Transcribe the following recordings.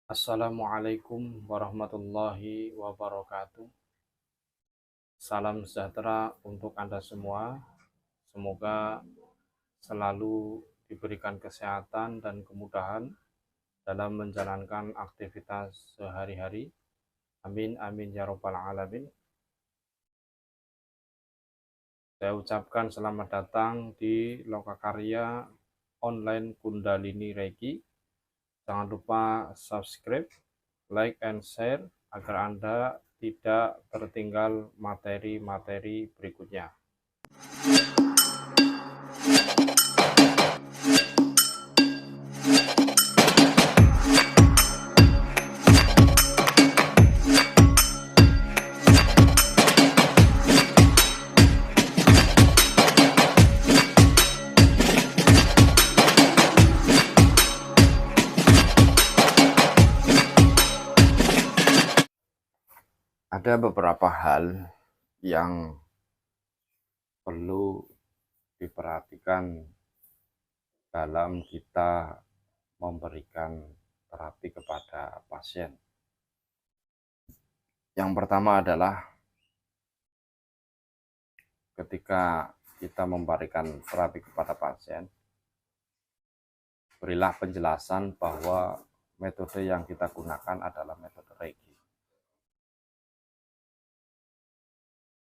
Assalamualaikum warahmatullahi wabarakatuh. Salam sejahtera untuk Anda semua. Semoga selalu diberikan kesehatan dan kemudahan dalam menjalankan aktivitas sehari-hari. Amin, amin, ya robbal alamin. Saya ucapkan selamat datang di Lokakarya Online Kundalini Reiki. Jangan lupa subscribe, like, and share agar Anda tidak tertinggal materi-materi berikutnya. Ada beberapa hal yang perlu diperhatikan dalam kita memberikan terapi kepada pasien. Yang pertama adalah ketika kita memberikan terapi kepada pasien, berilah penjelasan bahwa metode yang kita gunakan adalah metode Reiki.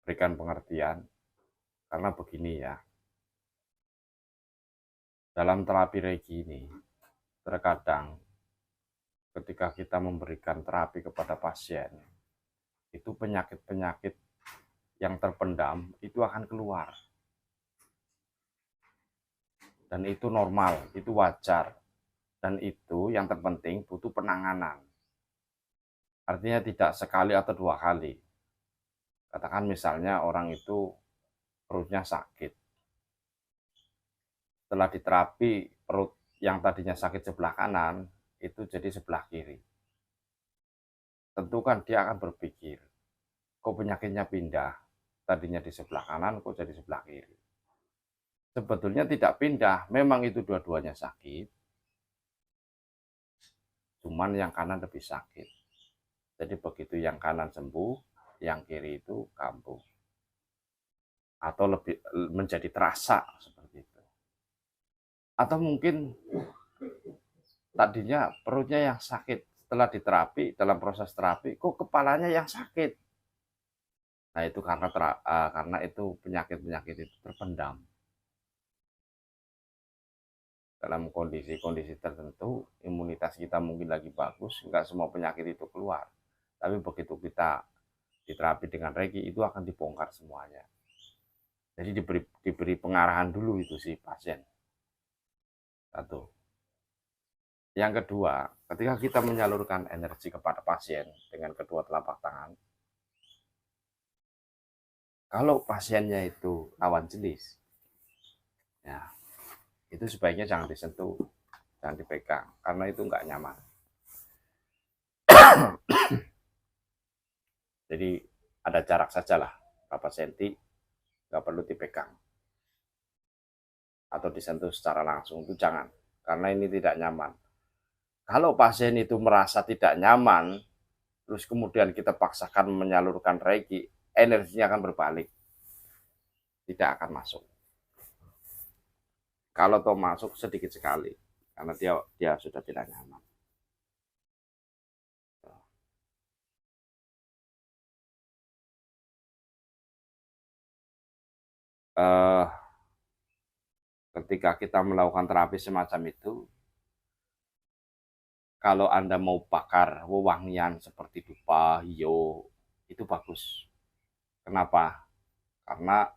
Berikan pengertian, karena begini ya, dalam terapi Reiki ini, terkadang ketika kita memberikan terapi kepada pasien, itu penyakit-penyakit yang terpendam itu akan keluar. Dan itu normal, itu wajar. Dan itu yang terpenting butuh penanganan. Artinya tidak sekali atau dua kali. Katakan misalnya orang itu perutnya sakit. Setelah diterapi, perut yang tadinya sakit sebelah kanan, itu jadi sebelah kiri. Tentu kan dia akan berpikir, kok penyakitnya pindah, tadinya di sebelah kanan, kok jadi sebelah kiri. Sebetulnya tidak pindah, memang itu dua-duanya sakit, cuman yang kanan lebih sakit. Jadi begitu yang kanan sembuh, yang kiri itu kambuh. Atau lebih menjadi terasa seperti itu. Atau mungkin tadinya perutnya yang sakit, setelah diterapi, dalam proses terapi, kok kepalanya yang sakit. Nah itu karena itu penyakit-penyakit itu terpendam. Dalam kondisi-kondisi tertentu, imunitas kita mungkin lagi bagus, nggak semua penyakit itu keluar. Tapi begitu kita diterapi dengan Reiki, itu akan dibongkar semuanya. Jadi diberi pengarahan dulu itu si pasien. Satu. Yang kedua, ketika kita menyalurkan energi kepada pasien dengan kedua telapak tangan, kalau pasiennya itu lawan jenis, ya itu sebaiknya jangan disentuh, jangan dipegang, karena itu nggak nyaman. Jadi ada jarak sajalah, berapa senti, nggak perlu dipegang atau disentuh secara langsung, itu jangan, karena ini tidak nyaman. Kalau pasien itu merasa tidak nyaman, terus kemudian kita paksakan menyalurkan Reiki, energinya akan berbalik, tidak akan masuk. Kalau toh masuk sedikit sekali, karena dia sudah tidak nyaman. Eh, Ketika kita melakukan terapi semacam itu, kalau Anda mau bakar wewangian seperti dupa, hio, itu bagus. Kenapa? Karena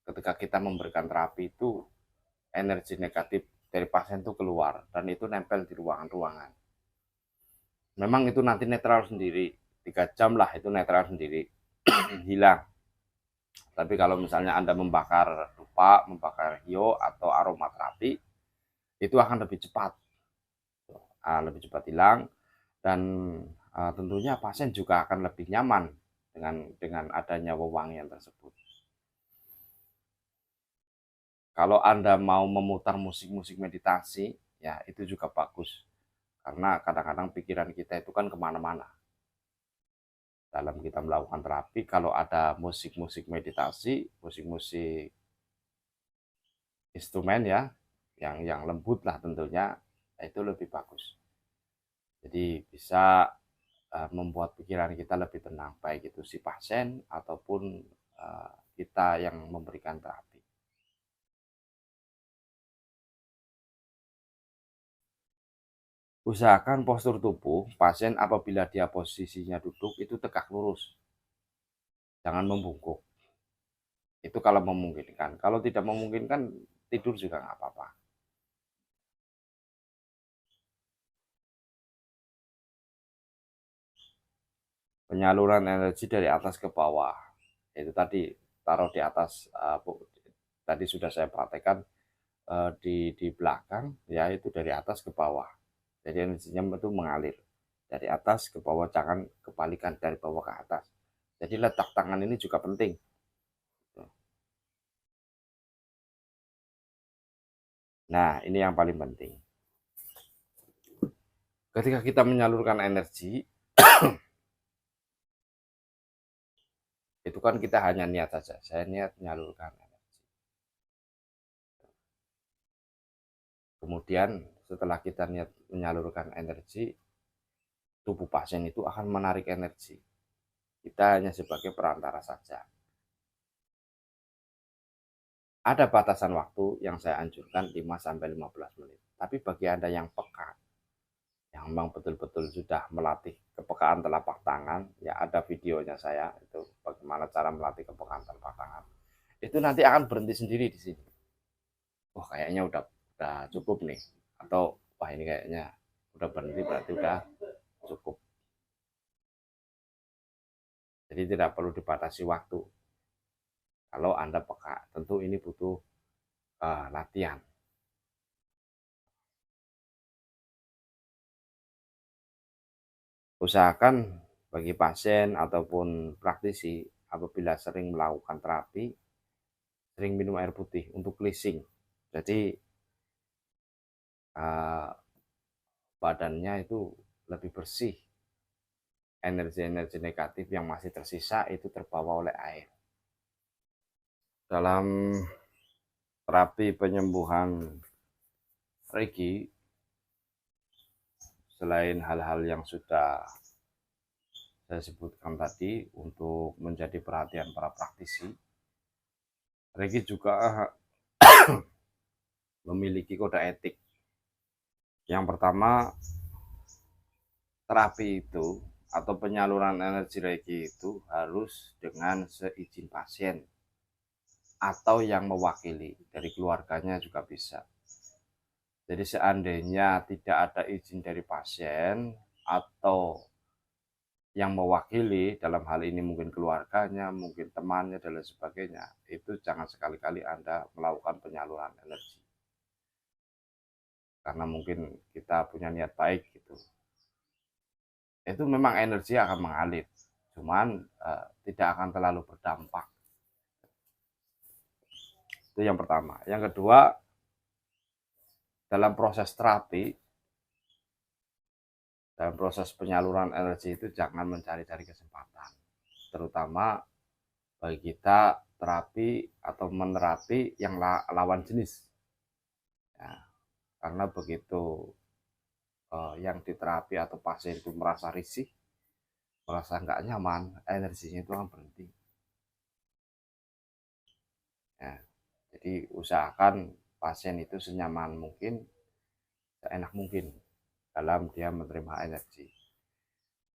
ketika kita memberikan terapi itu, energi negatif dari pasien itu keluar, dan itu nempel di ruangan-ruangan. Memang itu nanti netral sendiri, 3 jam lah itu netral sendiri, hilang. Tapi kalau misalnya Anda membakar dupa, membakar hio, atau aromaterapi, itu akan lebih cepat. Lebih cepat hilang, dan tentunya pasien juga akan lebih nyaman dengan adanya wewangian tersebut. Kalau Anda mau memutar musik-musik meditasi, ya itu juga bagus. Karena kadang-kadang pikiran kita itu kan kemana-mana. Dalam kita melakukan terapi, kalau ada musik-musik meditasi, musik-musik instrumen ya, yang lembut lah tentunya, itu lebih bagus. Jadi bisa membuat pikiran kita lebih tenang, baik itu si pasien ataupun kita yang memberikan terapi. Usahakan postur tubuh pasien apabila dia posisinya duduk itu tegak lurus, jangan membungkuk. Itu kalau memungkinkan. Kalau tidak memungkinkan, tidur juga nggak apa-apa. Penyaluran energi dari atas ke bawah. Itu tadi taruh di atas, tadi sudah saya praktekkan di belakang, ya itu dari atas ke bawah. Jadi energinya itu mengalir dari atas ke bawah, jangan kebalikan dari bawah ke atas. Jadi letak tangan ini juga penting. Nah, ini yang paling penting. Ketika kita menyalurkan energi, itu kan kita hanya niat saja. Saya niat menyalurkan energi. Kemudian setelah kita niat menyalurkan energi, tubuh pasien itu akan menarik energi. Kita hanya sebagai perantara saja. Ada batasan waktu yang saya anjurkan 5-15 menit. Tapi bagi Anda yang peka, yang memang betul-betul sudah melatih kepekaan telapak tangan, ya ada videonya saya, itu bagaimana cara melatih kepekaan telapak tangan. Itu nanti akan berhenti sendiri di sini. Oh, kayaknya udah cukup nih. Atau wah ini kayaknya udah berhenti, berarti udah cukup. Jadi tidak perlu dibatasi waktu. Kalau Anda peka, tentu ini butuh latihan. Usahakan bagi pasien ataupun praktisi apabila sering melakukan terapi, sering minum air putih untuk cleansing. Jadi badannya itu lebih bersih. Energi-energi negatif yang masih tersisa itu terbawa oleh air. Dalam terapi penyembuhan Reiki, selain hal-hal yang sudah saya sebutkan tadi untuk menjadi perhatian para praktisi, Reiki juga memiliki kode etik. Yang pertama, terapi itu atau penyaluran energi Reiki itu harus dengan seizin pasien atau yang mewakili, dari keluarganya juga bisa. Jadi seandainya tidak ada izin dari pasien atau yang mewakili, dalam hal ini mungkin keluarganya, mungkin temannya dan lain sebagainya, itu jangan sekali-kali Anda melakukan penyaluran energi. Karena mungkin kita punya niat baik gitu. Itu memang energi akan mengalir, cuman tidak akan terlalu berdampak. Itu yang pertama. Yang kedua, dalam proses terapi, dalam proses penyaluran energi itu jangan mencari-cari kesempatan, terutama bagi kita terapi atau menerapi yang lawan jenis ya, karena begitu yang diterapi atau pasien itu merasa risih, merasa nggak nyaman, energinya itu akan berhenti ya. Jadi usahakan pasien itu senyaman mungkin, seenak mungkin dalam dia menerima energi.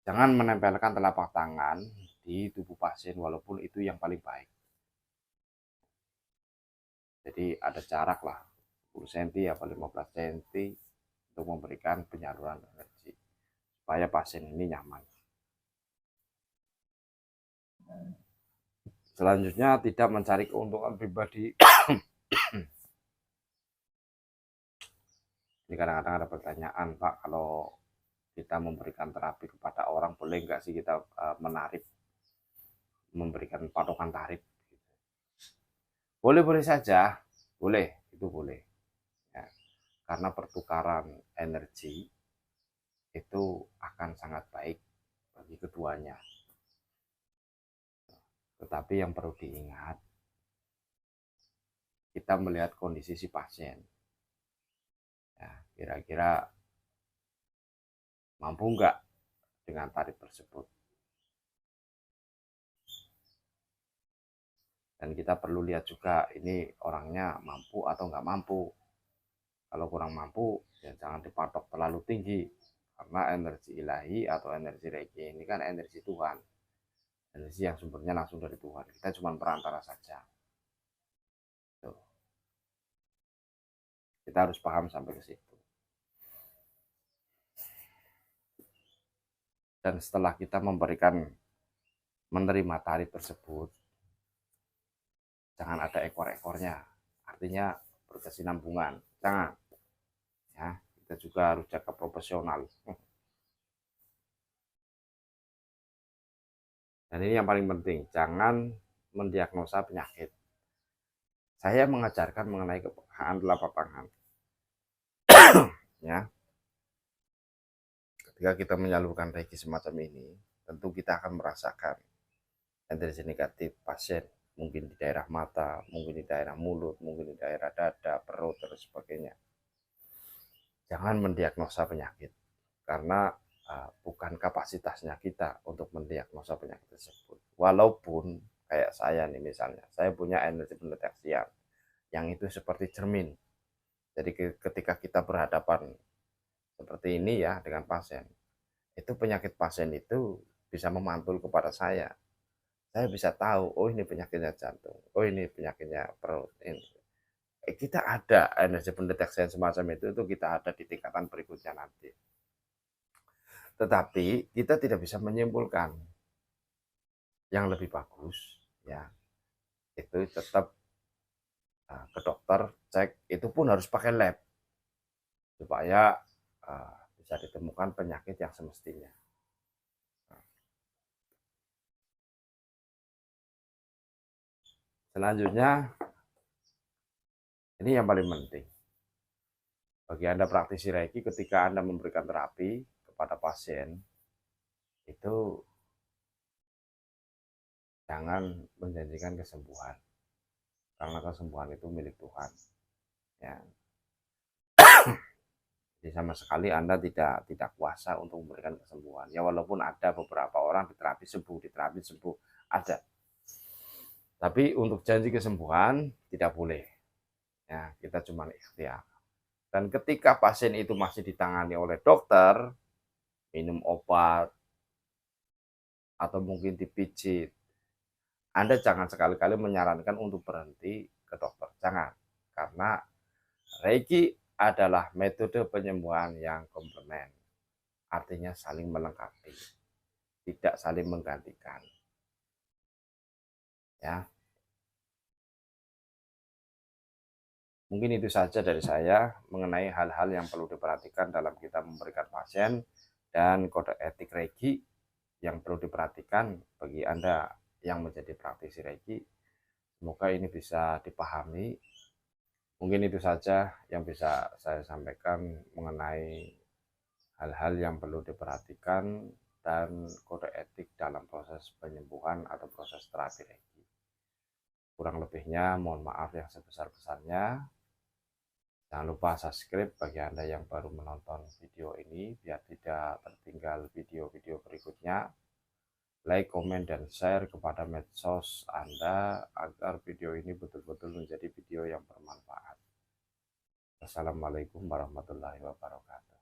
Jangan menempelkan telapak tangan di tubuh pasien walaupun itu yang paling baik. Jadi ada jarak lah 10 cm atau 15 cm untuk memberikan penyaluran energi supaya pasien ini nyaman. Selanjutnya, tidak mencari keuntungan pribadi. Ini kadang-kadang ada pertanyaan, Pak, kalau kita memberikan terapi kepada orang, boleh nggak sih kita menarik, memberikan patokan tarif? Boleh-boleh saja, boleh, itu boleh. Ya, karena pertukaran energi itu akan sangat baik bagi keduanya. Tetapi yang perlu diingat, kita melihat kondisi si pasien. Ya, kira-kira mampu nggak dengan tarif tersebut. Dan kita perlu lihat juga ini orangnya mampu atau nggak mampu. Kalau kurang mampu, ya jangan dipatok terlalu tinggi. Karena energi ilahi atau energi Reiki ini kan energi Tuhan. Energi yang sumbernya langsung dari Tuhan. Kita cuma perantara saja. Tuh. Kita harus paham sampai ke situ. Dan setelah kita menerima tarif tersebut, jangan ada ekor-ekornya. Artinya berkesinambungan. Jangan. Ya, kita juga harus jaga profesional. Dan ini yang paling penting, jangan mendiagnosa penyakit. Saya mengajarkan mengenai kepekaan telapak tangan. Ya, ketika kita menyalurkan Reiki semacam ini, tentu kita akan merasakan energi negatif pasien, mungkin di daerah mata, mungkin di daerah mulut, mungkin di daerah dada, perut, dan sebagainya. Jangan mendiagnosa penyakit, karena bukan kapasitasnya kita untuk mendiagnosa penyakit tersebut. Walaupun kayak saya nih misalnya, saya punya energi pendeteksian yang itu seperti cermin. Jadi ketika kita berhadapan seperti ini ya dengan pasien, itu penyakit pasien itu bisa memantul kepada saya. Saya bisa tahu, oh ini penyakitnya jantung, oh ini penyakitnya perut. Ini. Kita ada energi pendeteksian semacam itu kita ada di tingkatan berikutnya nanti. Tetapi kita tidak bisa menyimpulkan. Yang lebih bagus ya itu tetap ke dokter cek, itu pun harus pakai lab supaya bisa ditemukan penyakit yang semestinya. Selanjutnya, ini yang paling penting bagi Anda praktisi Reiki, ketika Anda memberikan terapi kepada pasien, itu jangan menjanjikan kesembuhan, karena kesembuhan itu milik Tuhan. Ya. Jadi sama sekali Anda tidak kuasa untuk memberikan kesembuhan. Ya walaupun ada beberapa orang diterapi sembuh, ada. Tapi untuk janji kesembuhan tidak boleh. Ya, kita cuma ikhtiar. Dan ketika pasien itu masih ditangani oleh dokter, minum obat, atau mungkin dipijit, Anda jangan sekali-kali menyarankan untuk berhenti ke dokter. Jangan. Karena Reiki adalah metode penyembuhan yang komplement. Artinya saling melengkapi. Tidak saling menggantikan. Ya. Mungkin itu saja dari saya mengenai hal-hal yang perlu diperhatikan dalam kita memberikan pasien dan kode etik Reiki yang perlu diperhatikan bagi Anda yang menjadi praktisi Reiki. Semoga ini bisa dipahami. Mungkin itu saja yang bisa saya sampaikan mengenai hal-hal yang perlu diperhatikan dan kode etik dalam proses penyembuhan atau proses terapi Reiki. Kurang lebihnya mohon maaf yang sebesar-besarnya. Jangan lupa subscribe bagi Anda yang baru menonton video ini biar tidak tertinggal video-video berikutnya. Like, komen, dan share kepada medsos Anda agar video ini betul-betul menjadi video yang bermanfaat. Wassalamualaikum warahmatullahi wabarakatuh.